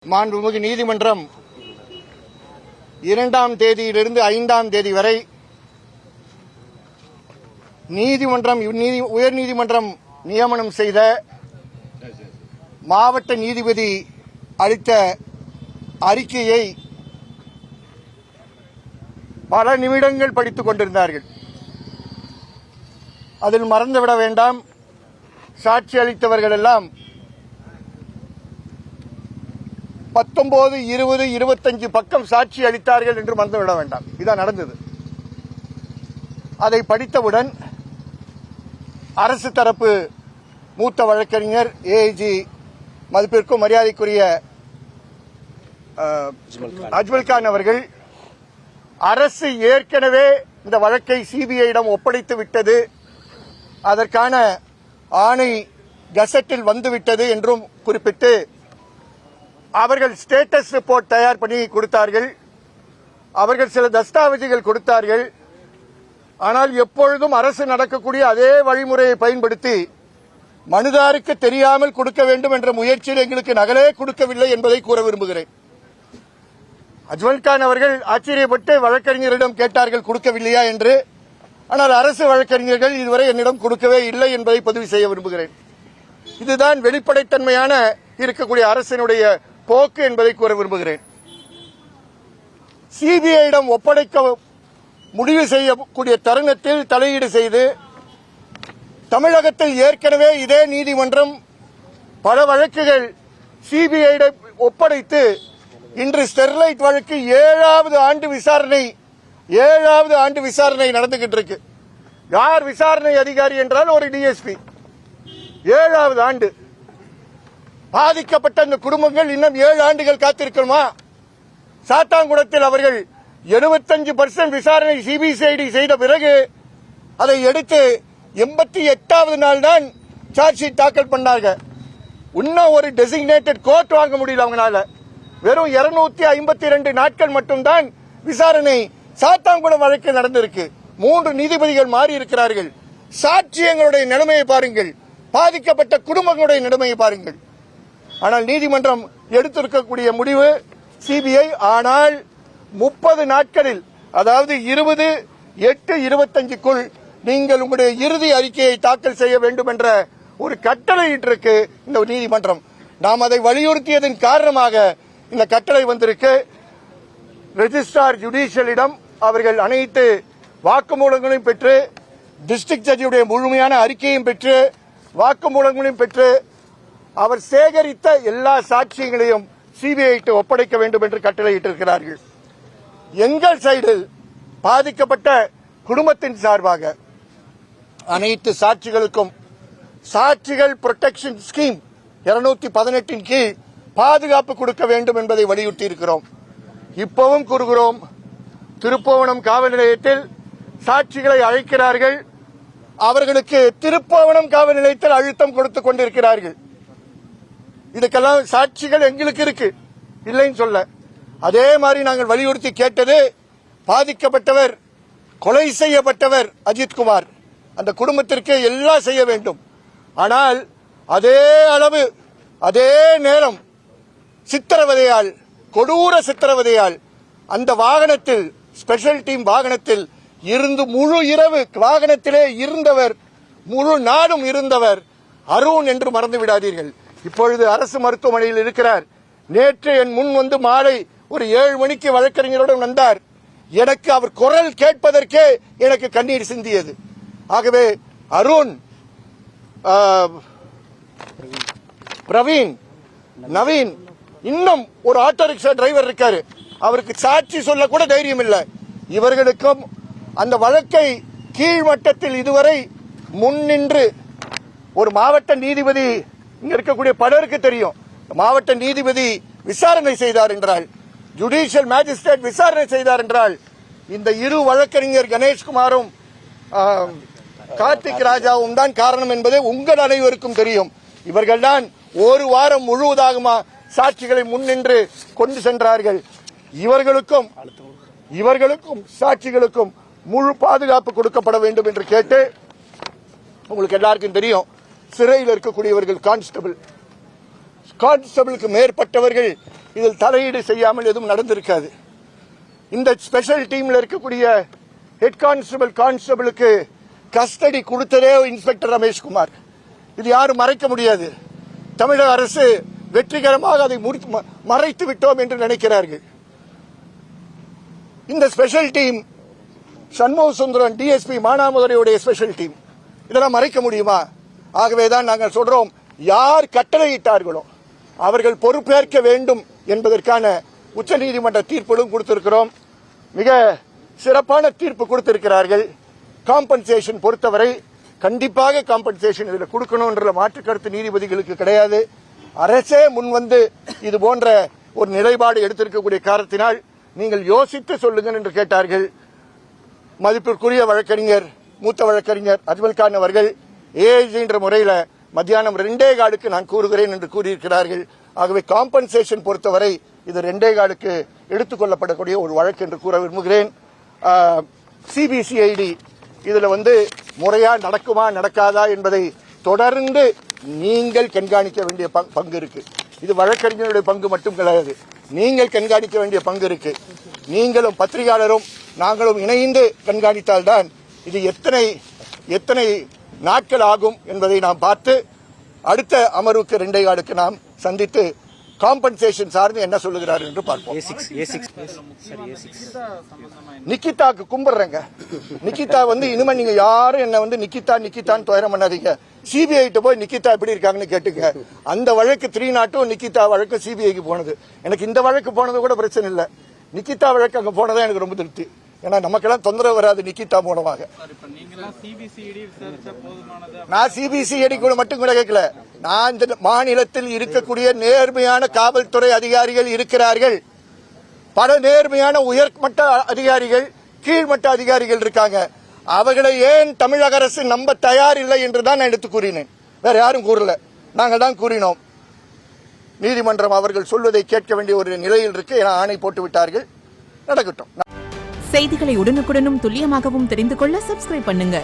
மாண்புமிகு நீதிமன்றம் 2ஆம் தேதியிலிருந்து 5ஆம் தேதி வரை உயர்நீதிமன்றம் நியமனம் செய்த மாவட்ட நீதிபதி அளித்த அறிக்கையை பல நிமிடங்கள் படித்துக் கொண்டிருந்தார்கள். அதில் மறந்துவிட வேண்டாம், சாட்சி அளித்தவர்கள் எல்லாம் 19, 20, 25 பக்கம் சாட்சி அளித்தார்கள் என்று மறந்துவிட வேண்டாம். இதான் நடந்தது. அதை படித்தவுடன் அரசு தரப்பு மூத்த வழக்கறிஞர் ஏஐஜி மதிப்பிற்கும் மரியாதைக்குரிய அஜ்மல் அவர்கள், அரசு ஏற்கனவே இந்த வழக்கை சிபிஐயிடம் ஒப்படைத்து விட்டது, அதற்கான ஆணை கசட்டில் வந்துவிட்டது என்றும் குறிப்பிட்டு அவர்கள் ஸ்டேட்டஸ் ரிப்போர்ட் தயார் பண்ணி கொடுத்தார்கள். அவர்கள் சில தஸ்தாவேஜுகள் கொடுத்தார்கள். ஆனால் எப்பொழுதும் அரசு நடக்கக்கூடிய அதே வழிமுறையை பயன்படுத்தி மனுதாருக்கு தெரியாமல் கொடுக்க வேண்டும் என்ற முயற்சியில் எங்களுக்கு நகலே கொடுக்கவில்லை என்பதை கூற விரும்புகிறேன். அஜ்மல் அவர்கள் ஆச்சரியப்பட்டு வழக்கறிஞரிடம் கேட்டார்கள் கொடுக்கவில்லையா என்று. ஆனால் அரசு வழக்கறிஞர்கள் இதுவரை என்னிடம் கொடுக்கவே இல்லை என்பதை பதிவு செய்ய விரும்புகிறேன். இதுதான் வெளிப்படைத்தன்மையான இருக்கக்கூடிய அரசினுடைய போக்கு என்பதை கூற விரும்புகிறேன். சிபிஐயிடம் ஒப்படைக்க முடிவு செய்யக்கூடிய தருணத்தில் தலையீடு செய்து தமிழகத்தில் ஏற்கனவே இதே நீதிமன்றம் பல வழக்குகள் சிபிஐயிடம் ஒப்படைத்து இன்று ஸ்டெர்லைட் வழக்கு 7வது ஆண்டு விசாரணை நடந்துகிட்டு இருக்கு. யார் விசாரணை அதிகாரி என்றால் ஒரு டிஎஸ்பி. 7வது ஆண்டு. பாதிக்கப்பட்ட இந்த குடும்பங்கள் இன்னும் 7 ஆண்டுகள் காத்திருக்கணுமா? சாத்தான்குளத்தில் அவர்கள் 75% விசாரணை சிபிசிஐடி செய்த பிறகு அதை எடுத்து 88வது நாள் தான் சார்ஜ் ஷீட் தாக்கல் பண்ணாங்க. இன்னும் ஒரு டெசிக்னேட்டட் கோர்ட் வாங்க முடியல அவங்களால. வெறும் 252 நாட்கள் மட்டும்தான் விசாரணை சாத்தான்குளம் வழக்கு நடந்திருக்கு. 3 நீதிபதிகள் மாறி இருக்கிறார்கள். சாட்சியங்களுடைய நிலைமையை பாருங்கள், பாதிக்கப்பட்ட குடும்பங்களுடைய நிலைமையை பாருங்கள். ஆனால் நீதிமன்றம் எடுத்திருக்கக்கூடிய முடிவு சிபிஐ ஆனால் 30 நாட்களில், அதாவது 20/8/25க்குள் நீங்கள் உங்களுடைய இறுதி அறிக்கையை தாக்கல் செய்ய வேண்டும் என்ற ஒரு கட்டளையிட்டிருக்கு இந்த நீதிமன்றம். நாம் அதை வலியுறுத்தியதன் காரணமாக இந்த கட்டளை வந்திருக்கு. ரெஜிஸ்ட்ரார் ஜுடிஷியலிடம் அவர்கள் அனைத்து வாக்குமூலங்களையும் பெற்று, டிஸ்ட்ரிக்ட் ஜட்ஜியுடைய முழுமையான அறிக்கையும் பெற்று, வாக்குமூலங்களையும் பெற்று, அவர் சேகரித்த எல்லா சாட்சியங்களையும் சிபிஐக்கு ஒப்படைக்க வேண்டும் என்று கட்டளையிட்டிருக்கிறார்கள். எங்கள் சைடில் பாதிக்கப்பட்ட குடும்பத்தின் சார்பாக அனைத்து சாட்சிகளுக்கும் சாட்சிகள் புரொடெக்ஷன் ஸ்கீம் 218 கீழ் பாதுகாப்பு கொடுக்க வேண்டும் என்பதை வலியுறுத்தி இருக்கிறோம். இப்பவும் கூறுகிறோம், திருப்புவனம் காவல் நிலையத்தில் சாட்சிகளை அழைக்கிறார்கள், அவர்களுக்கு திருப்புவனம் காவல் நிலையத்தில் அழுத்தம் கொடுத்துக் கொண்டிருக்கிறார்கள். இதுக்கெல்லாம் சாட்சிகள் எங்களுக்கு இருக்கு, இல்லைன்னு சொல்ல. அதே மாதிரி நாங்கள் வலியுறுத்தி கேட்டது, பாதிக்கப்பட்டவர், கொலை செய்யப்பட்டவர் அஜித்குமார், அந்த குடும்பத்திற்கு எல்லாம் செய்ய வேண்டும். ஆனால் அதே அளவு அதே நேரம் சித்திரவதையால், கொடூர சித்திரவதையால் அந்த வாகனத்தில், ஸ்பெஷல் டீம் வாகனத்தில் இருந்து முழு இரவு வாகனத்திலே இருந்தவர், முழு நாடும் இருந்தவர் அருண் என்று மறந்து விடாதீர்கள். இப்பொழுது அரசு மருத்துவமனையில் இருக்கிறார். நேற்று என் முன் வந்து மாலை ஒரு 7 மணிக்கு வழக்கறிஞருடன் வந்தார். எனக்கு அவர் குரல் கேட்பதற்கே எனக்கு கண்ணீர் சிந்தியது. ஆகவே அருண், பிரவீன், நவீன், இன்னும் ஒரு ஆட்டோ ரிக்ஷா டிரைவர் இருக்காரு, அவருக்கு சாட்சி சொல்ல கூட தைரியம் இல்லை. இவர்களுக்கும் அந்த வழக்கை கீழ்மட்டத்தில் இதுவரை முன்னின்று ஒரு மாவட்ட நீதிபதி, இங்க இருக்கக்கூடிய பலருக்கு தெரியும், மாவட்ட நீதிபதி விசாரணை செய்தார் என்றால், ஜுடிஷியல் மேஜிஸ்ட்ரேட் விசாரணை செய்தார் என்றால், இந்த இரு வழக்கறிஞர் கணேஷ்குமாரும் கார்த்திக் ராஜாவும் தான் காரணம் என்பது உங்கள் அனைவருக்கும் தெரியும். இவர்கள் தான் ஒரு வாரம் முழுவதாக சாட்சிகளை முன்னின்று கொண்டு சென்றார்கள். இவர்களுக்கும் சாட்சிகளுக்கும் முழு பாதுகாப்பு கொடுக்கப்பட வேண்டும் என்று கேட்டு, உங்களுக்கு எல்லாருக்கும் தெரியும், சிறையில் இருக்கக்கூடியவர்கள் கான்ஸ்டபிளுக்கு மேற்பட்டவர்கள் இதில் தலையீடு செய்யாமல் எதுவும் நடந்திருக்காது. இந்த ஸ்பெஷல் டீம்ல இருக்கக்கூடிய ஹெட் கான்ஸ்டபிளுக்கு கஸ்டடி கொடுத்ததே இன்ஸ்பெக்டர் ரமேஷ்குமார். இது யாரும் மறைக்க முடியாது. தமிழக அரசு வெற்றிகரமாக அதை மறைத்து விட்டோம் என்று நினைக்கிறார்கள். இந்த special team Shanmuga Sundaram DSP மானாமதுரையுடைய ஸ்பெஷல் டீம். இதெல்லாம் மறைக்க முடியுமா? ஆகவேதான் நாங்கள் சொல்றோம், யார் கட்டளையிட்டார்களோ அவர்கள் பொறுப்பேற்க வேண்டும் என்பதற்கான உச்சநீதிமன்ற தீர்ப்புகளும் கொடுத்திருக்கிறோம். மிக சிறப்பான தீர்ப்பு கொடுத்திருக்கிறார்கள். காம்பன்சேஷன் பொறுத்தவரை கண்டிப்பாக காம்பன்சேஷன் இதில் கொடுக்கணும்ன்ற மாற்று கருத்து நீதிபதிகளுக்கு கிடையாது. அரசே முன்வந்து இது போன்ற ஒரு நிலைப்பாடு எடுத்திருக்கக்கூடிய காரணத்தினால் நீங்கள் யோசித்து சொல்லுங்கள் என்று கேட்டார்கள். மதிப்பிற்குரிய வழக்கறிஞர், மூத்த வழக்கறிஞர் அஜ்மல் கான் அவர்கள் ஏஐஜி என்ற முறையில் மத்தியானம் 2:15 நான் கூறுகிறேன் என்று கூறியிருக்கிறார்கள். ஆகவே காம்பன்சேஷன் பொறுத்தவரை இது 2:15 எடுத்துக் கொள்ளப்படக்கூடிய ஒரு வழக்கு என்று கூற விரும்புகிறேன். சிபிசிஐடி இதுல முறையா நடக்குமா நடக்காதா என்பதை தொடர்ந்து நீங்கள் கண்காணிக்க வேண்டிய பங்கு இருக்கு. இது வழக்கறிஞருடைய பங்கு மட்டும் கிடையாது, நீங்கள் கண்காணிக்க வேண்டிய பங்கு இருக்கு. நீங்களும் பத்திரிகையாளரும் நாங்களும் இணைந்து கண்காணித்தால்தான் இது எத்தனை நாட்கள் ஆகும் என்பதை நாம் பார்த்து அடுத்த அமர்வுக்கு 2:15 நாம் சந்தித்து காம்பன்சேஷன் சார்ந்து என்ன சொல்லுகிறார் என்று பார்ப்போம். நிக்கிதாக்கு கும்பிடுறேங்க. நிக்கிதா இனிமே நீங்க யாரும் என்ன நிக்கிதான்னு துயரம் பண்ணாதீங்க. சிபிஐ போய் நிக்கிதா எப்படி இருக்காங்கன்னு கேட்டுங்க. அந்த வழக்கு 302 நிக்கிதா வழக்கு சிபிஐக்கு போனது. எனக்கு இந்த வழக்கு போனது கூட பிரச்சனை இல்லை. நிக்கிதா வழக்கு அங்க போனதான் எனக்கு ரொம்ப திருப்தி. ஏன்னா நமக்கெல்லாம் தொந்தரவு வராது நிக்கிதா மூலமாக. நான் சிபிசிஐடி கூட மட்டும் கூட கேட்கல. நான் இந்த மாநிலத்தில் இருக்கக்கூடிய நேர்மையான காவல்துறை அதிகாரிகள் இருக்கிறார்கள். பல நேர்மையான உயர்மட்ட அதிகாரிகள், கீழ்மட்ட அதிகாரிகள் இருக்காங்க. அவர்களை ஏன் தமிழக அரசு நம்ப தயார் இல்லை என்றுதான் நான் எடுத்து கூறினேன். வேற யாரும் கூறல, நாங்கள் தான் கூறினோம். நீதிமன்றம் அவர்கள் சொல்வதை கேட்க வேண்டிய ஒரு நிலையில் இருக்கு. ஆணை போட்டு விட்டார்கள், நடக்கட்டும். செய்திகளை உடனுக்குடனும் துல்லியமாகவும் தெரிந்து கொள்ள சப்ஸ்கிரைப் பண்ணுங்க.